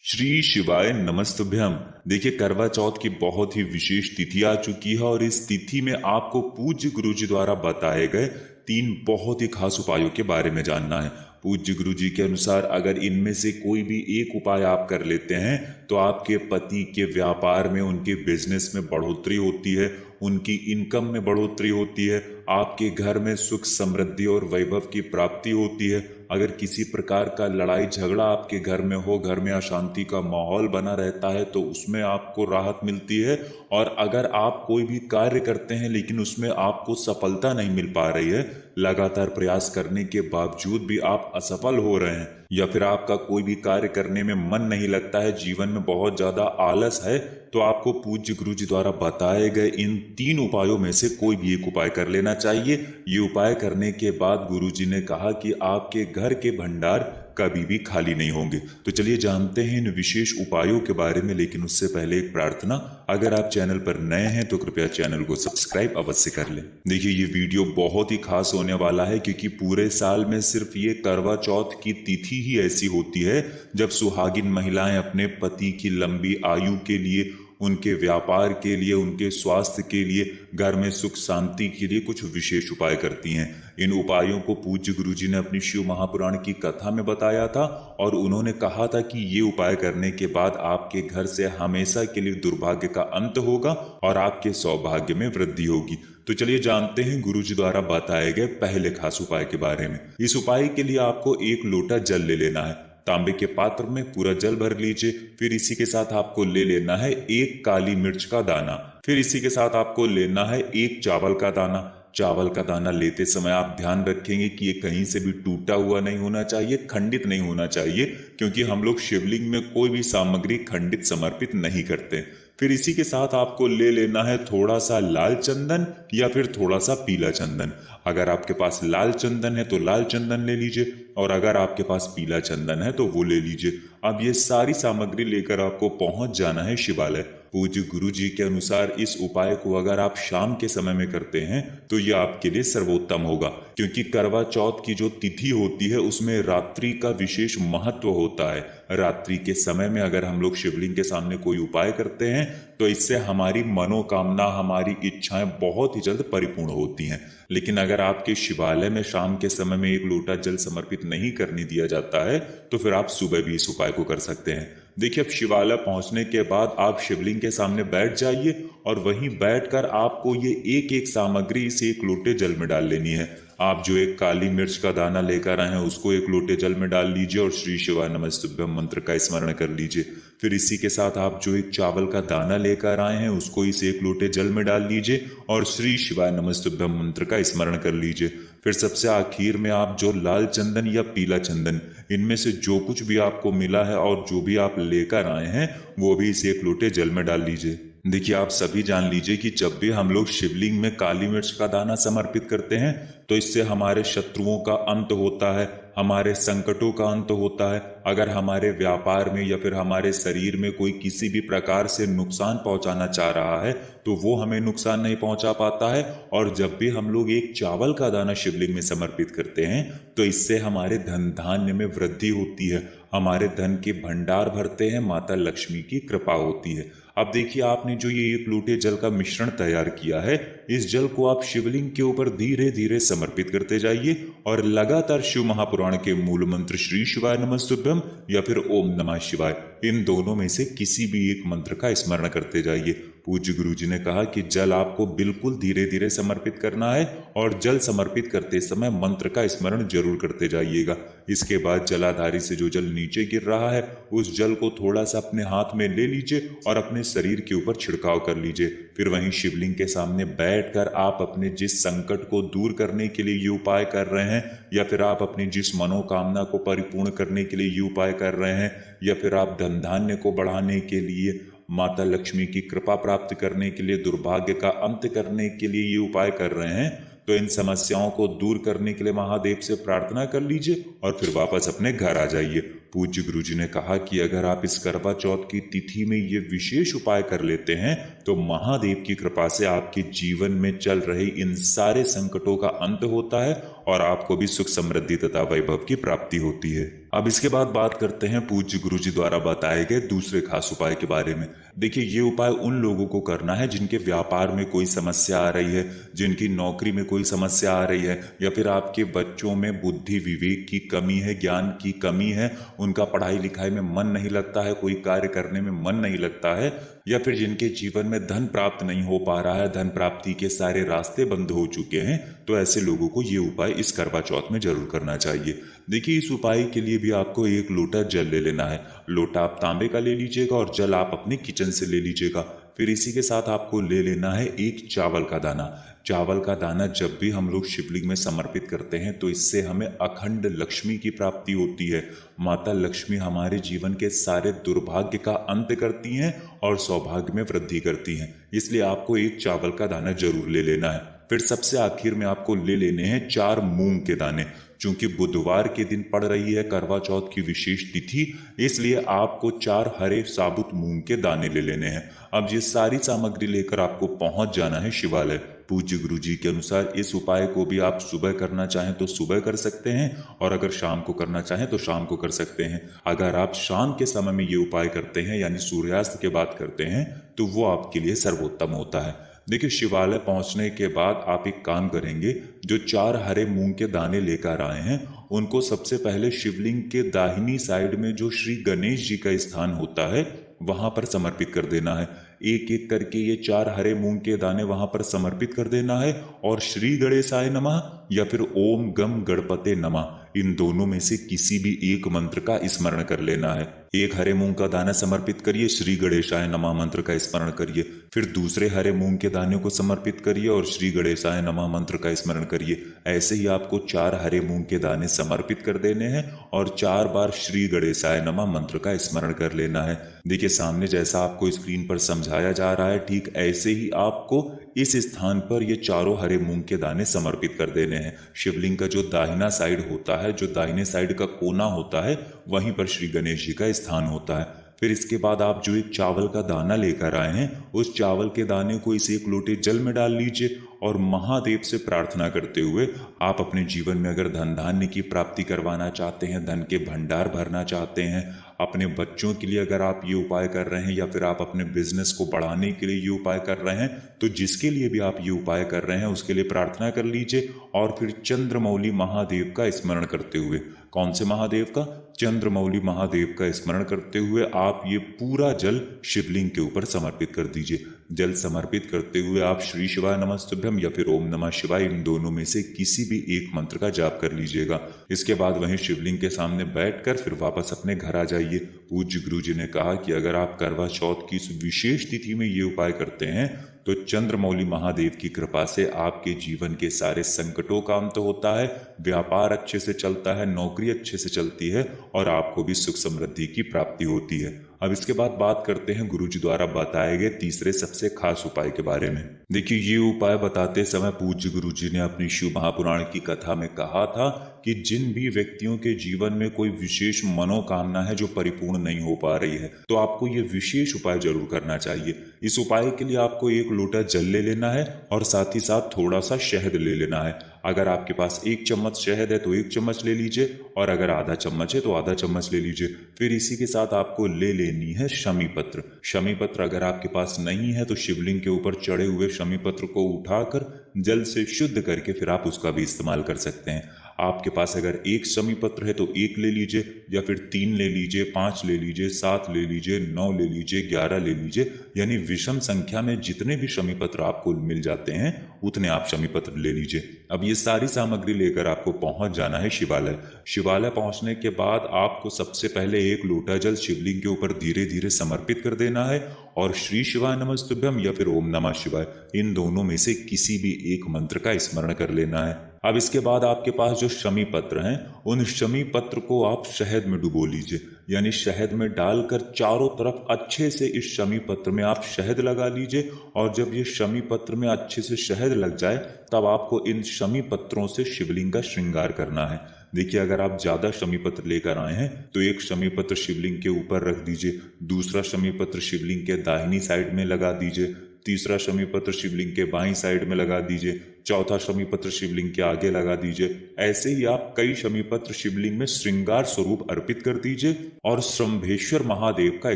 श्री शिवाय नमस्तुभ्यम। देखिए, करवा चौथ की बहुत ही विशेष तिथि आ चुकी है और इस तिथि में आपको पूज्य गुरु जी द्वारा बताए गए 3 बहुत ही खास उपायों के बारे में जानना है। पूज्य गुरु जी के अनुसार अगर इनमें से कोई भी एक उपाय आप कर लेते हैं तो आपके पति के व्यापार में, उनके बिजनेस में बढ़ोतरी होती है, उनकी इनकम में बढ़ोतरी होती है, आपके घर में सुख समृद्धि और वैभव की प्राप्ति होती है। अगर किसी प्रकार का लड़ाई झगड़ा आपके घर में हो, घर में अशांति का माहौल बना रहता है, तो उसमें आपको राहत मिलती है। और अगर आप कोई भी कार्य करते हैं लेकिन उसमें आपको सफलता नहीं मिल पा रही है, लगातार प्रयास करने के बावजूद भी आप असफल हो रहे हैं, या फिर आपका कोई भी कार्य करने में मन नहीं लगता है, जीवन में बहुत ज्यादा आलस है, तो आपको पूज्य गुरु जी द्वारा बताए गए इन 3 उपायों में से कोई भी एक उपाय कर लेना चाहिए। ये उपाय करने के बाद गुरु जी ने कहा कि आपके घर के भंडार कभी भी खाली नहीं होंगे। तो चलिए जानते हैं इन विशेष उपायों के बारे में, लेकिन उससे पहले एक प्रार्थना। अगर आप चैनल पर नए हैं तो कृपया चैनल को सब्सक्राइब अवश्य कर लें। देखिए, ये वीडियो बहुत ही खास होने वाला है, क्योंकि पूरे साल में सिर्फ ये करवा चौथ की तिथि ही ऐसी होती है जब सुहागिन महिलाएं अपने पति की लंबी आयु के लिए, उनके व्यापार के लिए, उनके स्वास्थ्य के लिए, घर में सुख शांति के लिए कुछ विशेष उपाय करती हैं। इन उपायों को पूज्य गुरु जी ने अपनी शिव महापुराण की कथा में बताया था और उन्होंने कहा था कि ये उपाय करने के बाद आपके घर से हमेशा के लिए दुर्भाग्य का अंत होगा और आपके सौभाग्य में वृद्धि होगी। तो चलिए जानते हैं गुरु जी द्वारा बताए गए पहले खास उपाय के बारे में। इस उपाय के लिए आपको 1 लोटा जल ले लेना है। तांबे के पात्र में पूरा जल भर लीजिए। फिर इसी के साथ आपको ले लेना है 1 काली मिर्च का दाना। फिर इसी के साथ आपको लेना है 1 चावल का दाना। चावल का दाना लेते समय आप ध्यान रखेंगे कि ये कहीं से भी टूटा हुआ नहीं होना चाहिए, खंडित नहीं होना चाहिए, क्योंकि हम लोग शिवलिंग में कोई भी सामग्री खंडित समर्पित नहीं करते। फिर इसी के साथ आपको ले लेना है थोड़ा सा लाल चंदन या फिर थोड़ा सा पीला चंदन। अगर आपके पास लाल चंदन है तो लाल चंदन ले लीजिए, और अगर आपके पास पीला चंदन है तो वो ले लीजिए। अब ये सारी सामग्री लेकर आपको पहुंच जाना है शिवालय। पूज्य गुरु जी के अनुसार इस उपाय को अगर आप शाम के समय में करते हैं तो ये आपके लिए सर्वोत्तम होगा, क्योंकि करवा चौथ की जो तिथि होती है उसमें रात्रि का विशेष महत्व होता है। रात्रि के समय में अगर हम लोग शिवलिंग के सामने कोई उपाय करते हैं तो इससे हमारी मनोकामना, हमारी इच्छाएं बहुत ही जल्द परिपूर्ण होती हैं। लेकिन अगर आपके शिवालय में शाम के समय में 1 लोटा जल समर्पित नहीं करने दिया जाता है तो फिर आप सुबह भी इस उपाय को कर सकते हैं। देखिए, अब शिवालय पहुंचने के बाद आप शिवलिंग के सामने बैठ जाइए और वहीं बैठकर आपको ये एक सामग्री इस 1 लोटे जल में डाल लेनी है। आप जो 1 काली मिर्च का दाना लेकर आए हैं उसको 1 लोटे जल में डाल लीजिए और श्री शिवाय नमस्तुभ्यम मंत्र का स्मरण कर लीजिए। फिर इसी के साथ आप जो 1 चावल का दाना लेकर आए हैं उसको इस 1 लोटे जल में डाल लीजिए और श्री शिवाय नमस्तुभ्यम मंत्र का स्मरण कर लीजिए। फिर सबसे आखिर में आप जो लाल चंदन या पीला चंदन, इनमें से जो कुछ भी आपको मिला है और जो भी आप लेकर आए हैं वो भी इस 1 लोटे जल में डाल लीजिए। देखिए, आप सभी जान लीजिए कि जब भी हम लोग शिवलिंग में काली मिर्च का दाना समर्पित करते हैं तो इससे हमारे शत्रुओं का अंत होता है, हमारे संकटों का अंत होता है। अगर हमारे व्यापार में या फिर हमारे शरीर में कोई किसी भी प्रकार से नुकसान पहुंचाना चाह रहा है तो वो हमें नुकसान नहीं पहुंचा पाता है। और जब भी हम लोग 1 चावल का दाना शिवलिंग में समर्पित करते हैं तो इससे हमारे धन धान्य में वृद्धि होती है, हमारे धन के भंडार भरते हैं, माता लक्ष्मी की कृपा होती है। अब देखिए, आपने जो ये 1 लोटे जल का मिश्रण तैयार किया है, इस जल को आप शिवलिंग के ऊपर धीरे धीरे समर्पित करते जाइए और लगातार शिव महापुराण के मूल मंत्र श्री शिवाय नमस्तुभ्यम या फिर ओम नमः शिवाय, इन दोनों में से किसी भी एक मंत्र का स्मरण करते जाइए। पूज्य गुरु जी ने कहा कि जल आपको बिल्कुल धीरे धीरे समर्पित करना है और जल समर्पित करते समय मंत्र का स्मरण जरूर करते जाइएगा। इसके बाद जलाधारी से जो जल नीचे गिर रहा है उस जल को थोड़ा सा अपने हाथ में ले लीजिए और अपने शरीर के ऊपर छिड़काव कर लीजिए। फिर वहीं शिवलिंग के सामने बैठकर आप अपने जिस संकट को दूर करने के लिए ये उपाय कर रहे हैं, या फिर आप अपनी जिस मनोकामना को परिपूर्ण करने के लिए ये उपाय कर रहे हैं, या फिर आप धन धान्य को बढ़ाने के लिए, माता लक्ष्मी की कृपा प्राप्त करने के लिए, दुर्भाग्य का अंत करने के लिए ये उपाय कर रहे हैं, तो इन समस्याओं को दूर करने के लिए महादेव से प्रार्थना कर लीजिए और फिर वापस अपने घर आ जाइए। पूज्य गुरु जी ने कहा कि अगर आप इस करवा चौथ की तिथि में ये विशेष उपाय कर लेते हैं तो महादेव की कृपा से आपके जीवन में चल रहे इन सारे संकटों का अंत होता है और आपको भी सुख समृद्धि तथा वैभव की प्राप्ति होती है। अब इसके बाद बात करते हैं पूज्य गुरु जी द्वारा बताए गए दूसरे खास उपाय के बारे में। देखिए, ये उपाय उन लोगों को करना है जिनके व्यापार में कोई समस्या आ रही है, जिनकी नौकरी में कोई समस्या आ रही है, या फिर आपके बच्चों में बुद्धि विवेक की कमी है, ज्ञान की कमी है, उनका पढ़ाई लिखाई में मन नहीं लगता है, कोई कार्य करने में मन नहीं लगता है, या फिर जिनके जीवन में धन प्राप्त नहीं हो पा रहा है, धन प्राप्ति के सारे रास्ते बंद हो चुके हैं, तो ऐसे लोगों को ये उपाय इस करवा चौथ में जरूर करना चाहिए। देखिए, इस उपाय के लिए भी आपको एक लोटा जल ले लेना है। लोटा आप तांबे का ले लीजिएगा और जल आप अपने किचन से ले लीजिएगा। फिर इसी के साथ आपको ले लेना है एक चावल का दाना। चावल का दाना जब भी हम लोग शिवलिंग में समर्पित करते हैं तो इससे हमें अखंड लक्ष्मी की प्राप्ति होती है। माता लक्ष्मी हमारे जीवन के सारे दुर्भाग्य का अंत करती हैं और सौभाग्य में वृद्धि करती हैं। इसलिए आपको एक चावल का दाना जरूर ले लेना है। फिर सबसे आखिर में आपको ले लेने हैं 4 मूंग के दाने। चूंकि बुधवार के दिन पड़ रही है करवा चौथ की विशेष तिथि, इसलिए आपको 4 हरे साबुत मूंग के दाने ले लेने हैं। अब ये सारी सामग्री लेकर आपको पहुंच जाना है शिवालय। पूज्य गुरु जी के अनुसार इस उपाय को भी आप सुबह करना चाहें तो सुबह कर सकते हैं, और अगर शाम को करना चाहें तो शाम को कर सकते हैं। अगर आप शाम के समय में ये उपाय करते हैं, यानी सूर्यास्त के बाद करते हैं, तो वो आपके लिए सर्वोत्तम होता है। देखिए, शिवालय पहुंचने के बाद आप एक काम करेंगे, जो 4 हरे मूंग के दाने लेकर आए हैं उनको सबसे पहले शिवलिंग के दाहिनी साइड में जो श्री गणेश जी का स्थान होता है वहां पर समर्पित कर देना है। एक एक करके ये 4 हरे मूंग के दाने वहां पर समर्पित कर देना है, और श्री गणेशाय नमः या फिर ओम गम गणपते नमः, इन दोनों में से किसी भी एक मंत्र का स्मरण कर लेना है। एक हरे मूंग का दाना समर्पित करिए, श्री गणेशाय नमः मंत्र का स्मरण करिए। फिर दूसरे हरे मूंग के दाने को समर्पित करिए और श्री गणेशाय नमः मंत्र का स्मरण करिए। ऐसे ही आपको 4 हरे मूंग के दाने समर्पित कर देने हैं और 4 बार श्री गणेशाय नमः मंत्र का स्मरण कर लेना है। देखिए, सामने जैसा आपको स्क्रीन पर समझाया जा रहा है, ठीक ऐसे ही आपको इस स्थान पर ये चारों हरे मूंग के दाने समर्पित कर देने हैं। शिवलिंग का जो दाहिना साइड होता है, जो दाहिने साइड का कोना होता है, वहीं पर श्री गणेश जी का स्थान होता है। फिर इसके बाद आप जो एक चावल का दाना लेकर आए हैं, उस चावल के दाने को इस एक लोटे जल में डाल लीजिए और महादेव से प्रार्थना करते हुए आप अपने जीवन में अगर धन धान्य की प्राप्ति करवाना चाहते हैं, धन के भंडार भरना चाहते हैं, अपने बच्चों के लिए अगर आप ये उपाय कर रहे हैं, या फिर आप अपने बिजनेस को बढ़ाने के लिए ये उपाय कर रहे हैं, तो जिसके लिए भी आप ये उपाय कर रहे हैं उसके लिए प्रार्थना कर लीजिए। और फिर चंद्रमौली महादेव का स्मरण करते हुए, कौन से महादेव का? चंद्रमौली महादेव का स्मरण करते हुए आप ये पूरा जल शिवलिंग के ऊपर समर्पित कर दीजिए। जल समर्पित करते हुए आप श्री शिवाय नमस्तुभ्यम या फिर ओम नमः शिवाय, इन दोनों में से किसी भी एक मंत्र का जाप कर लीजिएगा। इसके बाद वहीं शिवलिंग के सामने बैठकर फिर वापस अपने घर आ जाइए। पूज्य गुरु जी ने कहा कि अगर आप करवा चौथ की इस विशेष तिथि में ये उपाय करते हैं तो चंद्रमौली महादेव की कृपा से आपके जीवन के सारे संकटों का अंत होता है, व्यापार अच्छे से चलता है, नौकरी अच्छे से चलती है और आपको भी सुख समृद्धि की प्राप्ति होती है। अब इसके बाद बात करते हैं गुरु जी द्वारा बताए गए तीसरे सबसे खास उपाय के बारे में। देखिए, ये उपाय बताते समय पूज्य गुरु जी ने अपनी शिव महापुराण की कथा में कहा था कि जिन भी व्यक्तियों के जीवन में कोई विशेष मनोकामना है जो परिपूर्ण नहीं हो पा रही है, तो आपको ये विशेष उपाय जरूर करना चाहिए। इस उपाय के लिए आपको एक लोटा जल ले लेना है और साथ ही साथ थोड़ा सा शहद ले लेना है। अगर आपके पास 1 चम्मच शहद है तो 1 चम्मच ले लीजिए, और अगर आधा चम्मच है तो आधा चम्मच ले लीजिए। फिर इसी के साथ आपको ले लेनी है शमी पत्र। शमी पत्र अगर आपके पास नहीं है तो शिवलिंग के ऊपर चढ़े हुए शमी पत्र को उठाकर जल से शुद्ध करके फिर आप उसका भी इस्तेमाल कर सकते हैं। आपके पास अगर 1 शमी पत्र है तो 1 ले लीजिए, या फिर 3 ले लीजिए, 5 ले लीजिए, 7 ले लीजिए, 9 ले लीजिए, 11 ले लीजिए, यानी विषम संख्या में जितने भी शमी पत्र आपको मिल जाते हैं उतने आप शमी पत्र ले लीजिए। अब ये सारी सामग्री लेकर आपको पहुंच जाना है शिवालय। शिवालय पहुंचने के बाद आपको सबसे पहले एक लोटा जल शिवलिंग के ऊपर धीरे धीरे समर्पित कर देना है और श्री शिवाय नमस्तुभ्यम या फिर ओम नमः शिवाय, इन दोनों में से किसी भी एक मंत्र का स्मरण कर लेना है। अब इसके बाद आपके पास जो शमी पत्र हैं, उन शमी पत्र को आप शहद में डुबो लीजिए, यानी शहद में डालकर चारों तरफ अच्छे से इस शमी पत्र में आप शहद लगा लीजिए। और जब ये शमी पत्र में अच्छे से शहद लग जाए तब आपको इन शमी पत्रों से शिवलिंग का श्रृंगार करना है। देखिए, अगर आप ज्यादा शमी पत्र लेकर आए हैं तो एक शमी पत्र शिवलिंग के ऊपर रख दीजिए, दूसरा शमी पत्र शिवलिंग के दाहिनी साइड में लगा दीजिए, तीसरा शमी पत्र शिवलिंग के बाईं साइड में लगा दीजिए, चौथा शमी पत्र शिवलिंग के आगे लगा दीजिए। ऐसे ही आप कई शमी पत्र शिवलिंग में श्रृंगार स्वरूप अर्पित कर दीजिए और श्रम्भेश्वर महादेव का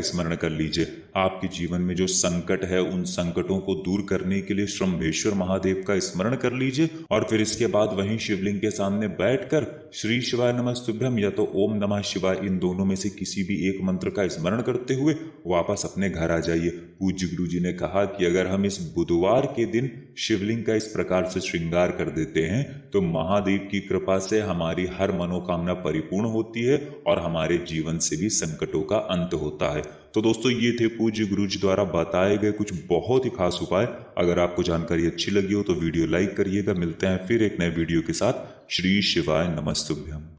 स्मरण कर लीजिए। आपके जीवन में जो संकट है उन संकटों को दूर करने के लिए श्रम्भेश्वर महादेव का स्मरण कर लीजिए और फिर इसके बाद वहीं शिवलिंग के सामने बैठकर श्री शिवाय नमस्तुभ्यम या तो ओम नमः शिवाय इन दोनों में से किसी भी एक मंत्र का स्मरण करते हुए वापस अपने घर आ जाइए। पूज्य गुरु जी ने कहा कि अगर हम इस बुधवार के दिन शिवलिंग का इस प्रकार से श्रृंगार कर देते हैं तो महादेव की कृपा से हमारी हर मनोकामना परिपूर्ण होती है और हमारे जीवन से भी संकटों का अंत होता है। तो दोस्तों ये थे पूज्य गुरु जी द्वारा बताए गए कुछ बहुत ही खास उपाय। अगर आपको जानकारी अच्छी लगी हो तो वीडियो लाइक करिएगा। मिलते हैं फिर एक नए वीडियो के साथ। श्री शिवाय नमस्तुभ्यम।